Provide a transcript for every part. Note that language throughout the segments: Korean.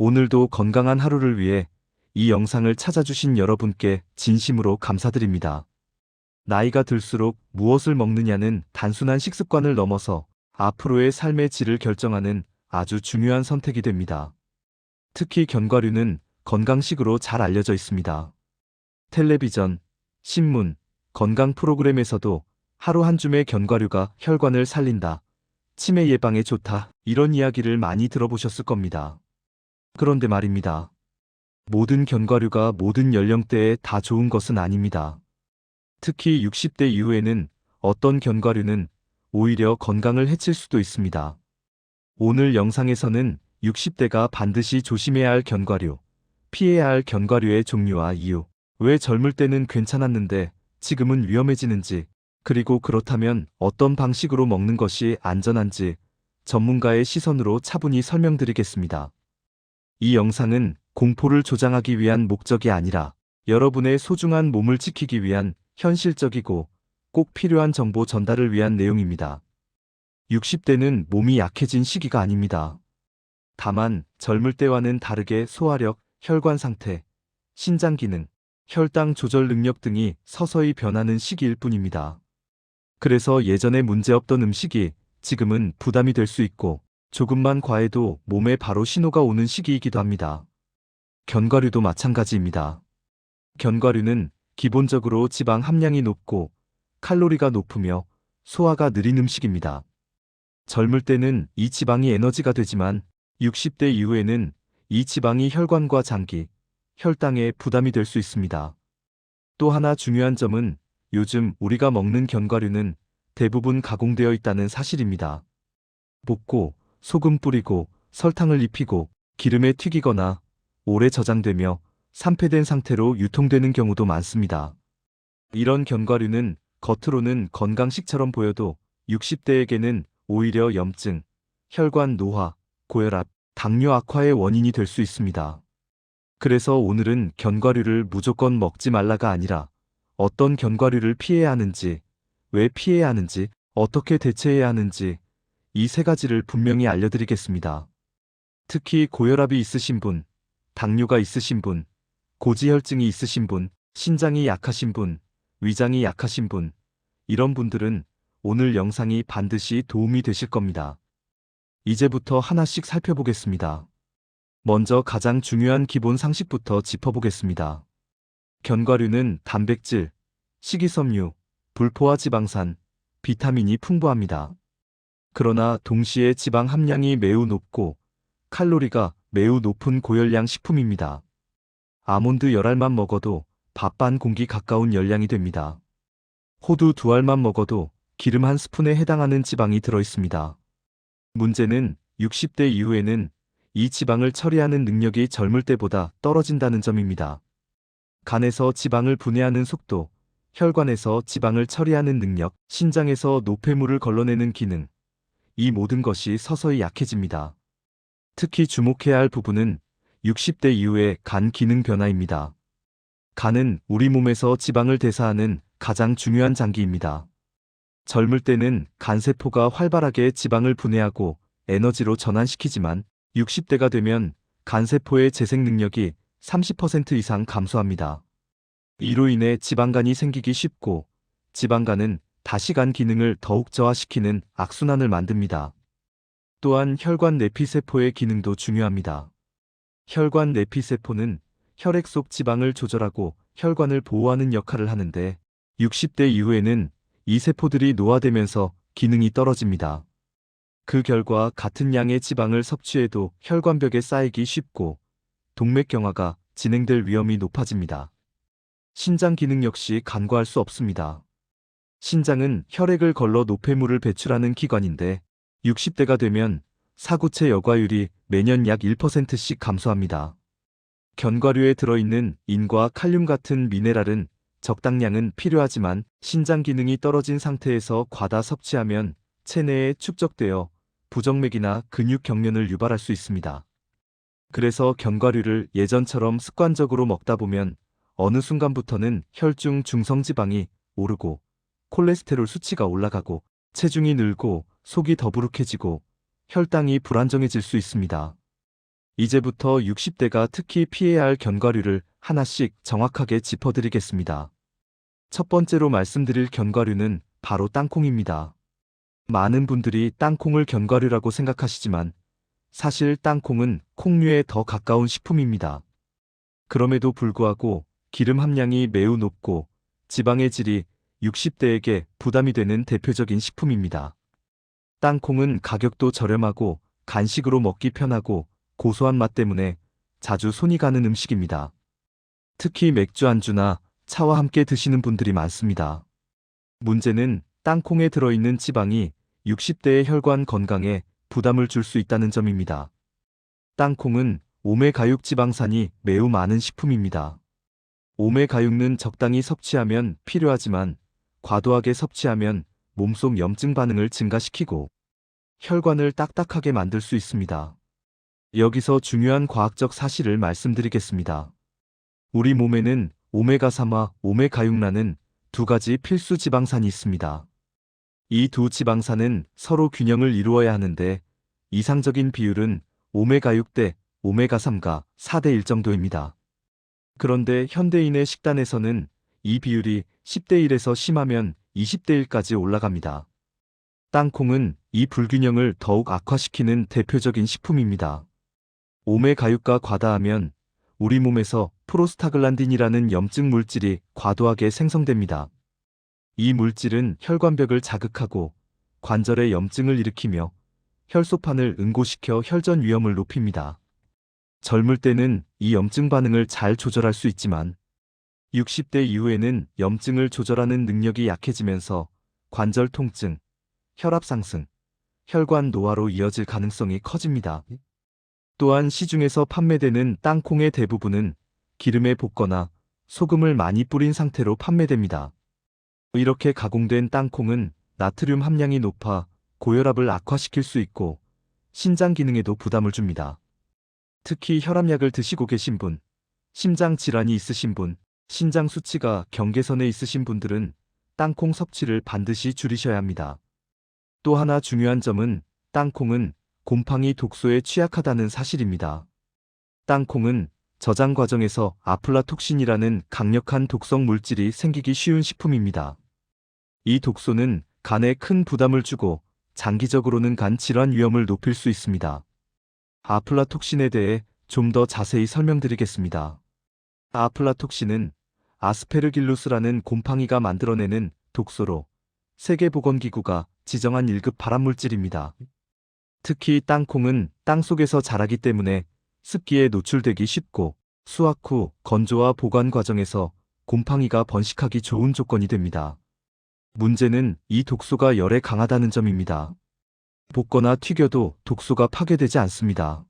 오늘도 건강한 하루를 위해 이 영상을 찾아주신 여러분께 진심으로 감사드립니다. 나이가 들수록 무엇을 먹느냐는 단순한 식습관을 넘어서 앞으로의 삶의 질을 결정하는 아주 중요한 선택이 됩니다. 특히 견과류는 건강식으로 잘 알려져 있습니다. 텔레비전, 신문, 건강 프로그램에서도 하루 한 줌의 견과류가 혈관을 살린다, 치매 예방에 좋다, 이런 이야기를 많이 들어보셨을 겁니다. 그런데 말입니다. 모든 견과류가 모든 연령대에 다 좋은 것은 아닙니다. 특히 60대 이후에는 어떤 견과류는 오히려 건강을 해칠 수도 있습니다. 오늘 영상에서는 60대가 반드시 조심해야 할 견과류, 피해야 할 견과류의 종류와 이유, 왜 젊을 때는 괜찮았는데 지금은 위험해지는지, 그리고 그렇다면 어떤 방식으로 먹는 것이 안전한지 전문가의 시선으로 차분히 설명드리겠습니다. 이 영상은 공포를 조장하기 위한 목적이 아니라 여러분의 소중한 몸을 지키기 위한 현실적이고 꼭 필요한 정보 전달을 위한 내용입니다. 60대는 몸이 약해진 시기가 아닙니다. 다만 젊을 때와는 다르게 소화력, 혈관 상태, 신장 기능, 혈당 조절 능력 등이 서서히 변하는 시기일 뿐입니다. 그래서 예전에 문제없던 음식이 지금은 부담이 될 수 있고 조금만 과해도 몸에 바로 신호가 오는 시기이기도 합니다. 견과류도 마찬가지입니다. 견과류는 기본적으로 지방 함량이 높고 칼로리가 높으며 소화가 느린 음식입니다. 젊을 때는 이 지방이 에너지가 되지만 60대 이후에는 이 지방이 혈관과 장기, 혈당에 부담이 될 수 있습니다. 또 하나 중요한 점은 요즘 우리가 먹는 견과류는 대부분 가공되어 있다는 사실입니다. 볶고, 소금 뿌리고, 설탕을 입히고, 기름에 튀기거나 오래 저장되며 산패된 상태로 유통되는 경우도 많습니다. 이런 견과류는 겉으로는 건강식처럼 보여도 60대에게는 오히려 염증, 혈관 노화, 고혈압, 당뇨 악화의 원인이 될 수 있습니다. 그래서 오늘은 견과류를 무조건 먹지 말라가 아니라 어떤 견과류를 피해야 하는지, 왜 피해야 하는지, 어떻게 대체해야 하는지 이 세 가지를 분명히 알려드리겠습니다. 특히 고혈압이 있으신 분, 당뇨가 있으신 분, 고지혈증이 있으신 분, 신장이 약하신 분, 위장이 약하신 분, 이런 분들은 오늘 영상이 반드시 도움이 되실 겁니다. 이제부터 하나씩 살펴보겠습니다. 먼저 가장 중요한 기본 상식부터 짚어보겠습니다. 견과류는 단백질, 식이섬유, 불포화 지방산, 비타민이 풍부합니다. 그러나 동시에 지방 함량이 매우 높고 칼로리가 매우 높은 고열량 식품입니다. 아몬드 10알만 먹어도 밥 반 공기 가까운 열량이 됩니다. 호두 2알만 먹어도 기름 한 스푼에 해당하는 지방이 들어있습니다. 문제는 60대 이후에는 이 지방을 처리하는 능력이 젊을 때보다 떨어진다는 점입니다. 간에서 지방을 분해하는 속도, 혈관에서 지방을 처리하는 능력, 신장에서 노폐물을 걸러내는 기능, 이 모든 것이 서서히 약해집니다. 특히 주목해야 할 부분은 60대 이후의 간 기능 변화입니다. 간은 우리 몸에서 지방을 대사하는 가장 중요한 장기입니다. 젊을 때는 간세포가 활발하게 지방을 분해하고 에너지로 전환시키지만 60대가 되면 간세포의 재생 능력이 30% 이상 감소합니다. 이로 인해 지방간이 생기기 쉽고 지방간은 다시 간 기능을 더욱 저하시키는 악순환을 만듭니다. 또한 혈관 내피세포의 기능도 중요합니다. 혈관 내피세포는 혈액 속 지방을 조절하고 혈관을 보호하는 역할을 하는데 60대 이후에는 이 세포들이 노화되면서 기능이 떨어집니다. 그 결과 같은 양의 지방을 섭취해도 혈관벽에 쌓이기 쉽고 동맥경화가 진행될 위험이 높아집니다. 신장 기능 역시 간과할 수 없습니다. 신장은 혈액을 걸러 노폐물을 배출하는 기관인데 60대가 되면 사구체 여과율이 매년 약 1%씩 감소합니다. 견과류에 들어있는 인과 칼륨 같은 미네랄은 적당량은 필요하지만 신장 기능이 떨어진 상태에서 과다 섭취하면 체내에 축적되어 부정맥이나 근육 경련을 유발할 수 있습니다. 그래서 견과류를 예전처럼 습관적으로 먹다 보면 어느 순간부터는 혈중 중성지방이 오르고 콜레스테롤 수치가 올라가고 체중이 늘고 속이 더부룩해지고 혈당이 불안정해질 수 있습니다. 이제부터 60대가 특히 피해야 할 견과류를 하나씩 정확하게 짚어드리겠습니다. 첫 번째로 말씀드릴 견과류는 바로 땅콩입니다. 많은 분들이 땅콩을 견과류라고 생각하시지만 사실 땅콩은 콩류에 더 가까운 식품입니다. 그럼에도 불구하고 기름 함량이 매우 높고 지방의 질이 60대에게 부담이 되는 대표적인 식품입니다. 땅콩은 가격도 저렴하고 간식으로 먹기 편하고 고소한 맛 때문에 자주 손이 가는 음식입니다. 특히 맥주 안주나 차와 함께 드시는 분들이 많습니다. 문제는 땅콩에 들어있는 지방이 60대의 혈관 건강에 부담을 줄 수 있다는 점입니다. 땅콩은 오메가6 지방산이 매우 많은 식품입니다. 오메가6는 적당히 섭취하면 필요하지만 과도하게 섭취하면 몸속 염증 반응을 증가시키고 혈관을 딱딱하게 만들 수 있습니다. 여기서 중요한 과학적 사실을 말씀드리겠습니다. 우리 몸에는 오메가3와 오메가6라는 두 가지 필수 지방산이 있습니다. 이 두 지방산은 서로 균형을 이루어야 하는데 이상적인 비율은 오메가6 대 오메가3가 4대 1 정도입니다. 그런데 현대인의 식단에서는 이 비율이 10대 1에서 심하면 20대 1까지 올라갑니다. 땅콩은 이 불균형을 더욱 악화시키는 대표적인 식품입니다. 오메가6가 과다하면 우리 몸에서 프로스타글란딘이라는 염증 물질이 과도하게 생성됩니다. 이 물질은 혈관벽을 자극하고 관절에 염증을 일으키며 혈소판을 응고시켜 혈전 위험을 높입니다. 젊을 때는 이 염증 반응을 잘 조절할 수 있지만 60대 이후에는 염증을 조절하는 능력이 약해지면서 관절 통증, 혈압 상승, 혈관 노화로 이어질 가능성이 커집니다. 또한 시중에서 판매되는 땅콩의 대부분은 기름에 볶거나 소금을 많이 뿌린 상태로 판매됩니다. 이렇게 가공된 땅콩은 나트륨 함량이 높아 고혈압을 악화시킬 수 있고 신장 기능에도 부담을 줍니다. 특히 혈압약을 드시고 계신 분, 심장 질환이 있으신 분, 신장 수치가 경계선에 있으신 분들은 땅콩 섭취를 반드시 줄이셔야 합니다. 또 하나 중요한 점은 땅콩은 곰팡이 독소에 취약하다는 사실입니다. 땅콩은 저장 과정에서 아플라톡신이라는 강력한 독성 물질이 생기기 쉬운 식품입니다. 이 독소는 간에 큰 부담을 주고 장기적으로는 간 질환 위험을 높일 수 있습니다. 아플라톡신에 대해 좀 더 자세히 설명드리겠습니다. 아플라톡신은 아스페르길루스라는 곰팡이가 만들어내는 독소로 세계보건기구가 지정한 1급 발암물질입니다. 특히 땅콩은 땅속에서 자라기 때문에 습기에 노출되기 쉽고 수확 후 건조와 보관 과정에서 곰팡이가 번식하기 좋은 조건이 됩니다. 문제는 이 독소가 열에 강하다는 점입니다. 볶거나 튀겨도 독소가 파괴되지 않습니다.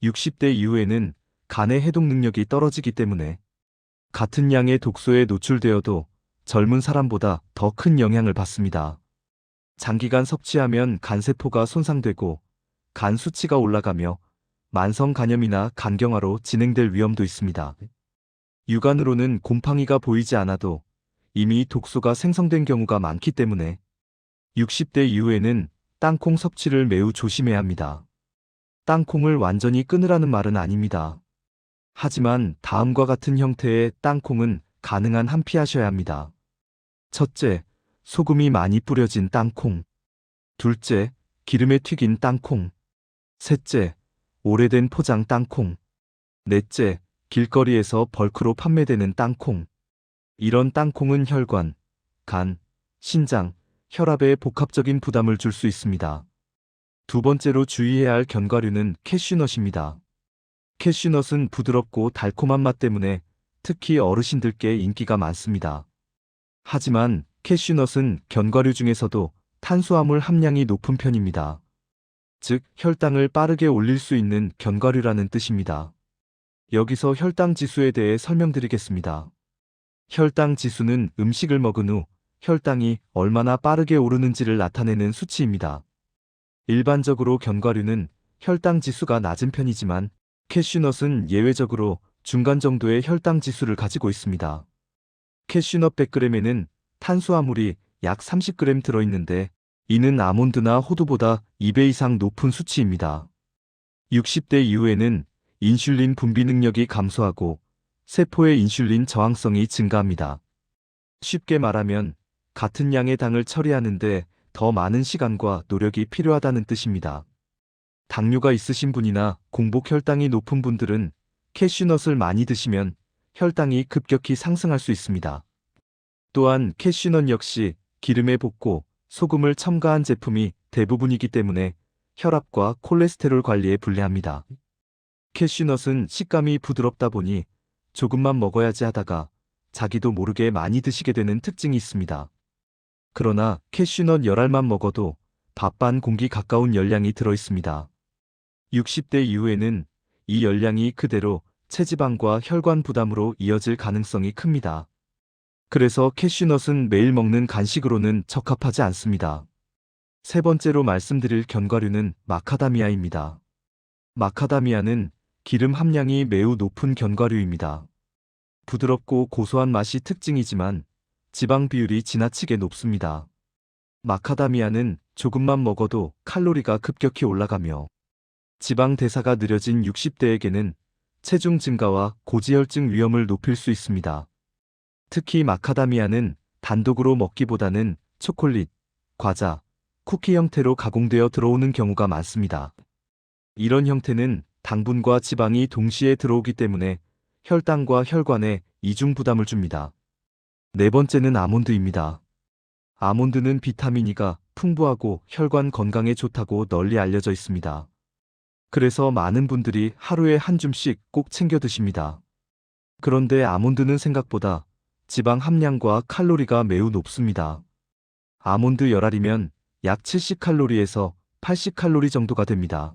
60대 이후에는 간의 해독 능력이 떨어지기 때문에 같은 양의 독소에 노출되어도 젊은 사람보다 더 큰 영향을 받습니다. 장기간 섭취하면 간세포가 손상되고 간 수치가 올라가며 만성 간염이나 간경화로 진행될 위험도 있습니다. 육안으로는 곰팡이가 보이지 않아도 이미 독소가 생성된 경우가 많기 때문에 60대 이후에는 땅콩 섭취를 매우 조심해야 합니다. 땅콩을 완전히 끊으라는 말은 아닙니다. 하지만 다음과 같은 형태의 땅콩은 가능한 한 피하셔야 합니다. 첫째, 소금이 많이 뿌려진 땅콩. 둘째, 기름에 튀긴 땅콩. 셋째, 오래된 포장 땅콩. 넷째, 길거리에서 벌크로 판매되는 땅콩. 이런 땅콩은 혈관, 간, 신장, 혈압에 복합적인 부담을 줄 수 있습니다. 두 번째로 주의해야 할 견과류는 캐슈넛입니다. 캐슈넛은 부드럽고 달콤한 맛 때문에 특히 어르신들께 인기가 많습니다. 하지만 캐슈넛은 견과류 중에서도 탄수화물 함량이 높은 편입니다. 즉, 혈당을 빠르게 올릴 수 있는 견과류라는 뜻입니다. 여기서 혈당 지수에 대해 설명드리겠습니다. 혈당 지수는 음식을 먹은 후 혈당이 얼마나 빠르게 오르는지를 나타내는 수치입니다. 일반적으로 견과류는 혈당 지수가 낮은 편이지만 캐슈넛은 예외적으로 중간 정도의 혈당 지수를 가지고 있습니다. 캐슈넛 100g에는 탄수화물이 약 30g 들어있는데 이는 아몬드나 호두보다 2배 이상 높은 수치입니다. 60대 이후에는 인슐린 분비 능력이 감소하고 세포의 인슐린 저항성이 증가합니다. 쉽게 말하면 같은 양의 당을 처리하는데 더 많은 시간과 노력이 필요하다는 뜻입니다. 당뇨가 있으신 분이나 공복 혈당이 높은 분들은 캐슈넛을 많이 드시면 혈당이 급격히 상승할 수 있습니다. 또한 캐슈넛 역시 기름에 볶고 소금을 첨가한 제품이 대부분이기 때문에 혈압과 콜레스테롤 관리에 불리합니다. 캐슈넛은 식감이 부드럽다 보니 조금만 먹어야지 하다가 자기도 모르게 많이 드시게 되는 특징이 있습니다. 그러나 캐슈넛 열알만 먹어도 밥 반 공기 가까운 열량이 들어 있습니다. 60대 이후에는 이 열량이 그대로 체지방과 혈관 부담으로 이어질 가능성이 큽니다. 그래서 캐슈넛은 매일 먹는 간식으로는 적합하지 않습니다. 세 번째로 말씀드릴 견과류는 마카다미아입니다. 마카다미아는 기름 함량이 매우 높은 견과류입니다. 부드럽고 고소한 맛이 특징이지만 지방 비율이 지나치게 높습니다. 마카다미아는 조금만 먹어도 칼로리가 급격히 올라가며 지방 대사가 느려진 60대에게는 체중 증가와 고지혈증 위험을 높일 수 있습니다. 특히 마카다미아는 단독으로 먹기보다는 초콜릿, 과자, 쿠키 형태로 가공되어 들어오는 경우가 많습니다. 이런 형태는 당분과 지방이 동시에 들어오기 때문에 혈당과 혈관에 이중 부담을 줍니다. 네 번째는 아몬드입니다. 아몬드는 비타민 E가 풍부하고 혈관 건강에 좋다고 널리 알려져 있습니다. 그래서 많은 분들이 하루에 한 줌씩 꼭 챙겨 드십니다. 그런데 아몬드는 생각보다 지방 함량과 칼로리가 매우 높습니다. 아몬드 열알이면 약 70칼로리에서 80칼로리 정도가 됩니다.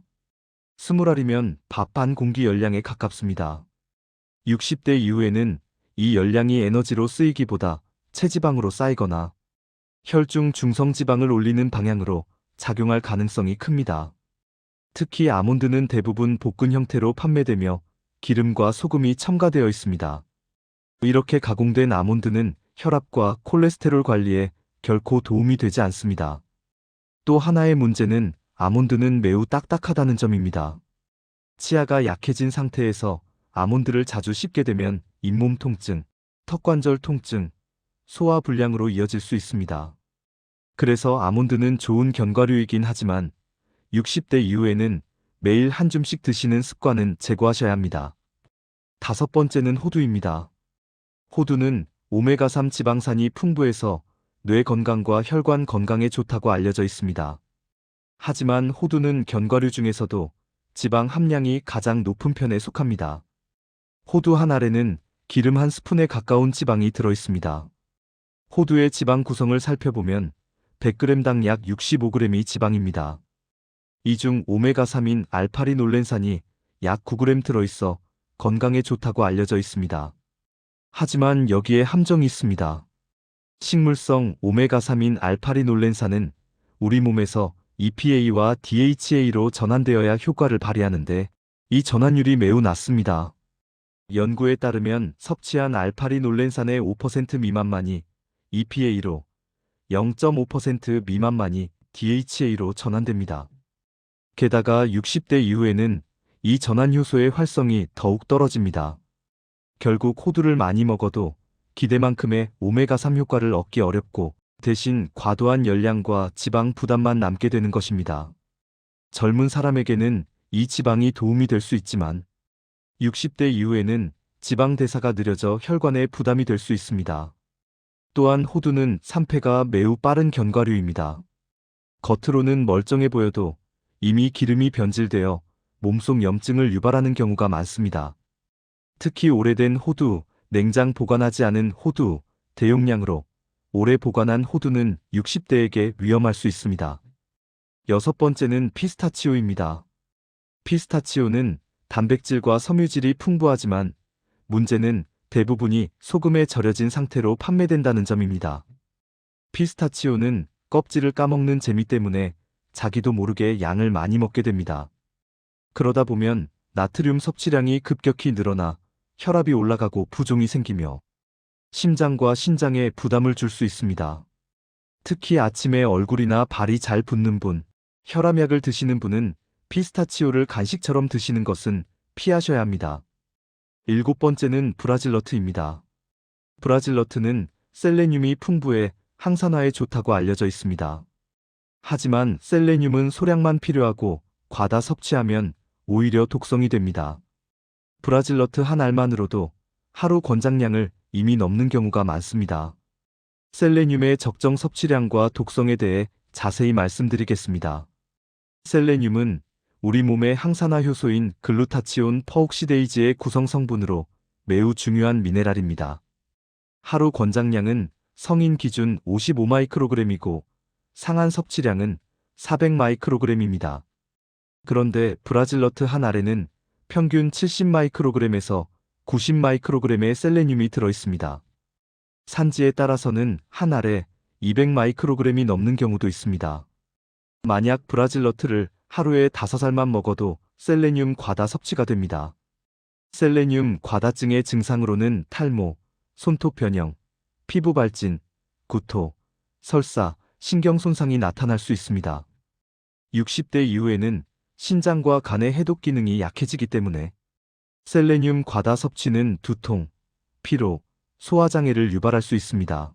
20알이면 밥 반 공기 열량에 가깝습니다. 60대 이후에는 이 열량이 에너지로 쓰이기보다 체지방으로 쌓이거나 혈중 중성지방을 올리는 방향으로 작용할 가능성이 큽니다. 특히 아몬드는 대부분 볶은 형태로 판매되며 기름과 소금이 첨가되어 있습니다. 이렇게 가공된 아몬드는 혈압과 콜레스테롤 관리에 결코 도움이 되지 않습니다. 또 하나의 문제는 아몬드는 매우 딱딱하다는 점입니다. 치아가 약해진 상태에서 아몬드를 자주 씹게 되면 잇몸 통증, 턱관절 통증, 소화 불량으로 이어질 수 있습니다. 그래서 아몬드는 좋은 견과류이긴 하지만 60대 이후에는 매일 한 줌씩 드시는 습관은 제고하셔야 합니다. 다섯 번째는 호두입니다. 호두는 오메가3 지방산이 풍부해서 뇌 건강과 혈관 건강에 좋다고 알려져 있습니다. 하지만 호두는 견과류 중에서도 지방 함량이 가장 높은 편에 속합니다. 호두 한 알에는 기름 한 스푼에 가까운 지방이 들어 있습니다. 호두의 지방 구성을 살펴보면 100g당 약 65g이 지방입니다. 이 중 오메가3인 알파리놀렌산이 약 9g 들어있어 건강에 좋다고 알려져 있습니다. 하지만 여기에 함정이 있습니다. 식물성 오메가3인 알파리놀렌산은 우리 몸에서 EPA와 DHA로 전환되어야 효과를 발휘하는데 이 전환율이 매우 낮습니다. 연구에 따르면 섭취한 알파리놀렌산의 5% 미만만이 EPA로, 0.5% 미만만이 DHA로 전환됩니다. 게다가 60대 이후에는 이 전환 효소의 활성이 더욱 떨어집니다. 결국 호두를 많이 먹어도 기대만큼의 오메가3 효과를 얻기 어렵고 대신 과도한 열량과 지방 부담만 남게 되는 것입니다. 젊은 사람에게는 이 지방이 도움이 될 수 있지만 60대 이후에는 지방 대사가 느려져 혈관에 부담이 될 수 있습니다. 또한 호두는 산패가 매우 빠른 견과류입니다. 겉으로는 멀쩡해 보여도 이미 기름이 변질되어 몸속 염증을 유발하는 경우가 많습니다. 특히 오래된 호두, 냉장 보관하지 않은 호두, 대용량으로 오래 보관한 호두는 60대에게 위험할 수 있습니다. 여섯 번째는 피스타치오입니다. 피스타치오는 단백질과 섬유질이 풍부하지만 문제는 대부분이 소금에 절여진 상태로 판매된다는 점입니다. 피스타치오는 껍질을 까먹는 재미 때문에 자기도 모르게 양을 많이 먹게 됩니다. 그러다 보면 나트륨 섭취량이 급격히 늘어나 혈압이 올라가고 부종이 생기며 심장과 신장에 부담을 줄 수 있습니다. 특히 아침에 얼굴이나 발이 잘 붓는 분, 혈압약을 드시는 분은 피스타치오를 간식처럼 드시는 것은 피하셔야 합니다. 일곱 번째는 브라질너트입니다. 브라질너트는 셀레늄이 풍부해 항산화에 좋다고 알려져 있습니다. 하지만 셀레늄은 소량만 필요하고 과다 섭취하면 오히려 독성이 됩니다. 브라질너트 한 알만으로도 하루 권장량을 이미 넘는 경우가 많습니다. 셀레늄의 적정 섭취량과 독성에 대해 자세히 말씀드리겠습니다. 셀레늄은 우리 몸의 항산화 효소인 글루타치온 퍼옥시데이즈의 구성 성분으로 매우 중요한 미네랄입니다. 하루 권장량은 성인 기준 55마이크로그램이고 상한 섭취량은 400마이크로그램입니다. 그런데 브라질너트 한 알에는 평균 70마이크로그램에서 90마이크로그램의 셀레늄이 들어있습니다. 산지에 따라서는 한 알에 200마이크로그램이 넘는 경우도 있습니다. 만약 브라질너트를 하루에 5알만 먹어도 셀레늄 과다 섭취가 됩니다. 셀레늄 과다증의 증상으로는 탈모, 손톱 변형, 피부 발진, 구토, 설사, 신경 손상이 나타날 수 있습니다. 60대 이후에는 신장과 간의 해독 기능이 약해지기 때문에 셀레늄 과다 섭취는 두통, 피로, 소화장애를 유발할 수 있습니다.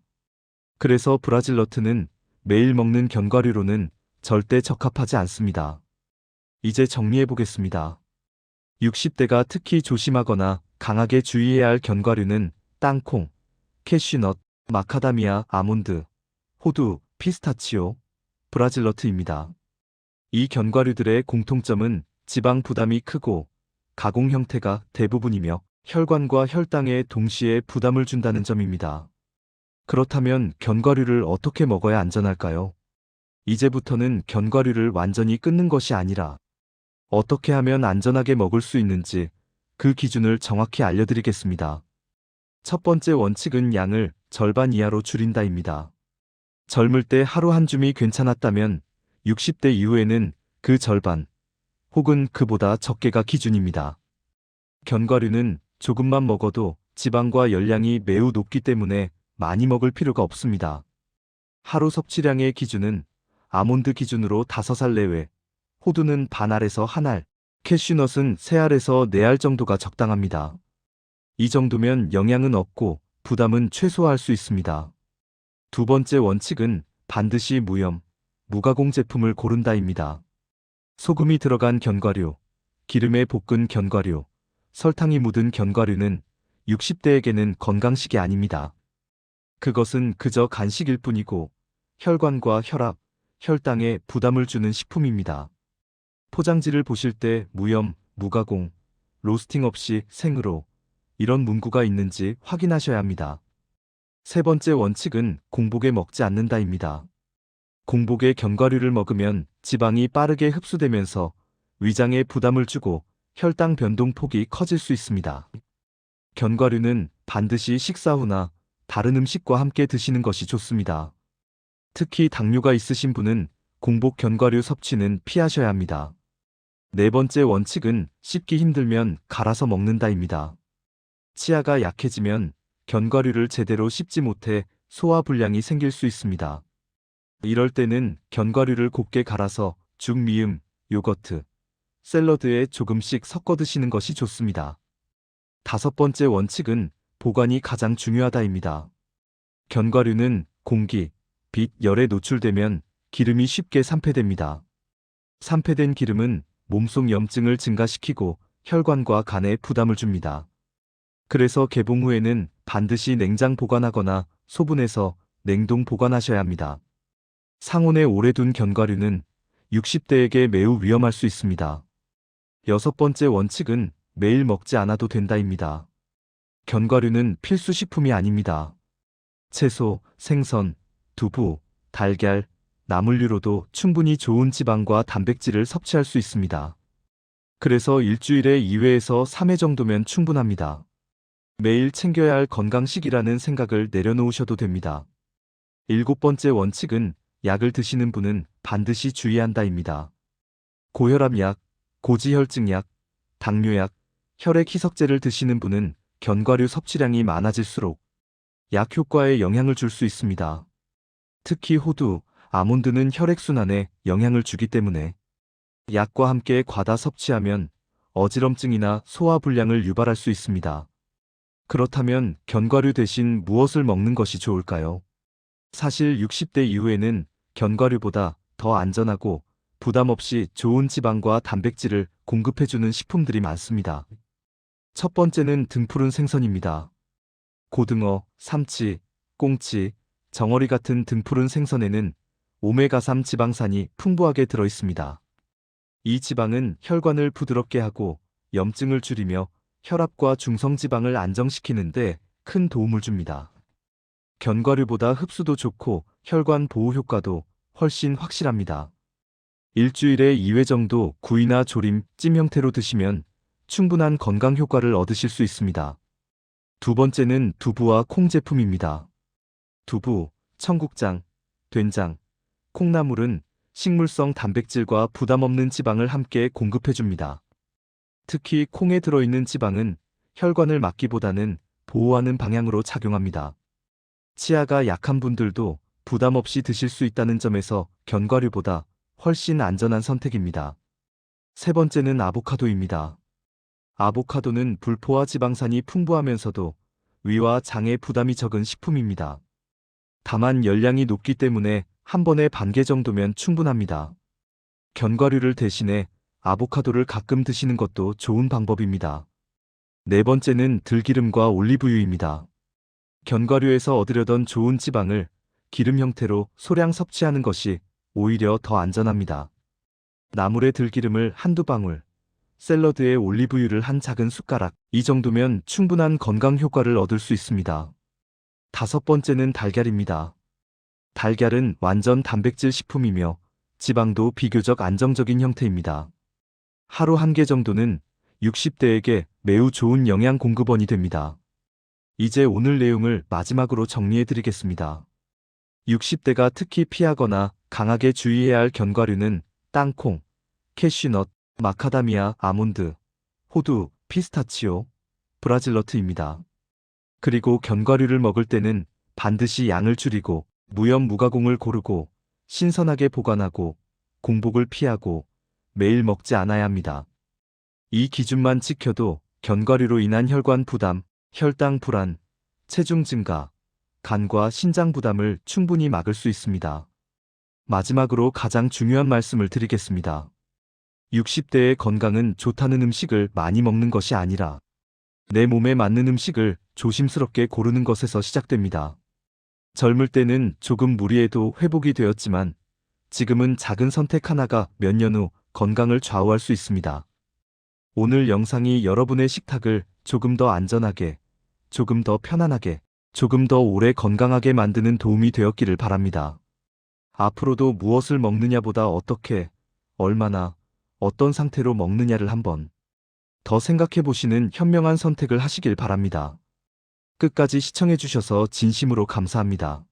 그래서 브라질너트는 매일 먹는 견과류로는 절대 적합하지 않습니다. 이제 정리해 보겠습니다. 60대가 특히 조심하거나 강하게 주의해야 할 견과류는 땅콩, 캐슈넛, 마카다미아, 아몬드, 호두, 피스타치오, 브라질너트입니다. 이 견과류들의 공통점은 지방 부담이 크고 가공 형태가 대부분이며 혈관과 혈당에 동시에 부담을 준다는 점입니다. 그렇다면 견과류를 어떻게 먹어야 안전할까요? 이제부터는 견과류를 완전히 끊는 것이 아니라 어떻게 하면 안전하게 먹을 수 있는지 그 기준을 정확히 알려드리겠습니다. 첫 번째 원칙은 양을 절반 이하로 줄인다입니다. 젊을 때 하루 한 줌이 괜찮았다면 60대 이후에는 그 절반 혹은 그보다 적게가 기준입니다. 견과류는 조금만 먹어도 지방과 열량이 매우 높기 때문에 많이 먹을 필요가 없습니다. 하루 섭취량의 기준은 아몬드 기준으로 5알 내외, 호두는 반알에서 한 알, 캐슈넛은 3알에서 4알 정도가 적당합니다. 이 정도면 영양은 얻고 부담은 최소화할 수 있습니다. 두 번째 원칙은 반드시 무염, 무가공 제품을 고른다입니다. 소금이 들어간 견과류, 기름에 볶은 견과류, 설탕이 묻은 견과류는 60대에게는 건강식이 아닙니다. 그것은 그저 간식일 뿐이고 혈관과 혈압, 혈당에 부담을 주는 식품입니다. 포장지를 보실 때 무염, 무가공, 로스팅 없이 생으로 이런 문구가 있는지 확인하셔야 합니다. 세 번째 원칙은 공복에 먹지 않는다입니다. 공복에 견과류를 먹으면 지방이 빠르게 흡수되면서 위장에 부담을 주고 혈당 변동 폭이 커질 수 있습니다. 견과류는 반드시 식사 후나 다른 음식과 함께 드시는 것이 좋습니다. 특히 당뇨가 있으신 분은 공복 견과류 섭취는 피하셔야 합니다. 네 번째 원칙은 씹기 힘들면 갈아서 먹는다입니다. 치아가 약해지면 견과류를 제대로 씹지 못해 소화불량이 생길 수 있습니다. 이럴 때는 견과류를 곱게 갈아서 죽, 미음, 요거트, 샐러드에 조금씩 섞어 드시는 것이 좋습니다. 다섯 번째 원칙은 보관이 가장 중요하다입니다. 견과류는 공기, 빛, 열에 노출되면 기름이 쉽게 산패됩니다. 산패된 기름은 몸속 염증을 증가시키고 혈관과 간에 부담을 줍니다. 그래서 개봉 후에는 반드시 냉장 보관하거나 소분해서 냉동 보관하셔야 합니다. 상온에 오래 둔 견과류는 60대에게 매우 위험할 수 있습니다. 여섯 번째 원칙은 매일 먹지 않아도 된다입니다. 견과류는 필수 식품이 아닙니다. 채소, 생선, 두부, 달걀, 나물류로도 충분히 좋은 지방과 단백질을 섭취할 수 있습니다. 그래서 일주일에 2회에서 3회 정도면 충분합니다. 매일 챙겨야 할 건강식이라는 생각을 내려놓으셔도 됩니다. 일곱 번째 원칙은 약을 드시는 분은 반드시 주의한다입니다. 고혈압약, 고지혈증약, 당뇨약, 혈액 희석제를 드시는 분은 견과류 섭취량이 많아질수록 약 효과에 영향을 줄 수 있습니다. 특히 호두, 아몬드는 혈액순환에 영향을 주기 때문에 약과 함께 과다 섭취하면 어지럼증이나 소화불량을 유발할 수 있습니다. 그렇다면 견과류 대신 무엇을 먹는 것이 좋을까요? 사실 60대 이후에는 견과류보다 더 안전하고 부담 없이 좋은 지방과 단백질을 공급해주는 식품들이 많습니다. 첫 번째는 등푸른 생선입니다. 고등어, 삼치, 꽁치, 정어리 같은 등푸른 생선에는 오메가3 지방산이 풍부하게 들어 있습니다. 이 지방은 혈관을 부드럽게 하고 염증을 줄이며 혈압과 중성지방을 안정시키는 데 큰 도움을 줍니다. 견과류보다 흡수도 좋고 혈관 보호 효과도 훨씬 확실합니다. 일주일에 2회 정도 구이나 조림, 찜 형태로 드시면 충분한 건강 효과를 얻으실 수 있습니다. 두 번째는 두부와 콩 제품입니다. 두부, 청국장, 된장, 콩나물은 식물성 단백질과 부담 없는 지방을 함께 공급해줍니다. 특히 콩에 들어있는 지방은 혈관을 막기보다는 보호하는 방향으로 작용합니다. 치아가 약한 분들도 부담 없이 드실 수 있다는 점에서 견과류보다 훨씬 안전한 선택입니다. 세 번째는 아보카도입니다. 아보카도는 불포화 지방산이 풍부하면서도 위와 장에 부담이 적은 식품입니다. 다만 열량이 높기 때문에 한 번에 반 개 정도면 충분합니다. 견과류를 대신해 아보카도를 가끔 드시는 것도 좋은 방법입니다. 네 번째는 들기름과 올리브유입니다. 견과류에서 얻으려던 좋은 지방을 기름 형태로 소량 섭취하는 것이 오히려 더 안전합니다. 나물에 들기름을 한두 방울, 샐러드에 올리브유를 한 작은 숟가락, 이 정도면 충분한 건강 효과를 얻을 수 있습니다. 다섯 번째는 달걀입니다. 달걀은 완전 단백질 식품이며 지방도 비교적 안정적인 형태입니다. 하루 한 개 정도는 60대에게 매우 좋은 영양 공급원이 됩니다. 이제 오늘 내용을 마지막으로 정리해 드리겠습니다. 60대가 특히 피하거나 강하게 주의해야 할 견과류는 땅콩, 캐슈넛, 마카다미아, 아몬드, 호두, 피스타치오, 브라질너트입니다. 그리고 견과류를 먹을 때는 반드시 양을 줄이고 무염무가공을 고르고 신선하게 보관하고 공복을 피하고 매일 먹지 않아야 합니다. 이 기준만 지켜도 견과류로 인한 혈관 부담, 혈당 불안, 체중 증가, 간과 신장 부담을 충분히 막을 수 있습니다. 마지막으로 가장 중요한 말씀을 드리겠습니다. 60대의 건강은 좋다는 음식을 많이 먹는 것이 아니라 내 몸에 맞는 음식을 조심스럽게 고르는 것에서 시작됩니다. 젊을 때는 조금 무리해도 회복이 되었지만 지금은 작은 선택 하나가 몇 년 후 건강을 좌우할 수 있습니다. 오늘 영상이 여러분의 식탁을 조금 더 안전하게, 조금 더 편안하게, 조금 더 오래 건강하게 만드는 도움이 되었기를 바랍니다. 앞으로도 무엇을 먹느냐보다 어떻게, 얼마나, 어떤 상태로 먹느냐를 한번 더 생각해 보시는 현명한 선택을 하시길 바랍니다. 끝까지 시청해 주셔서 진심으로 감사합니다.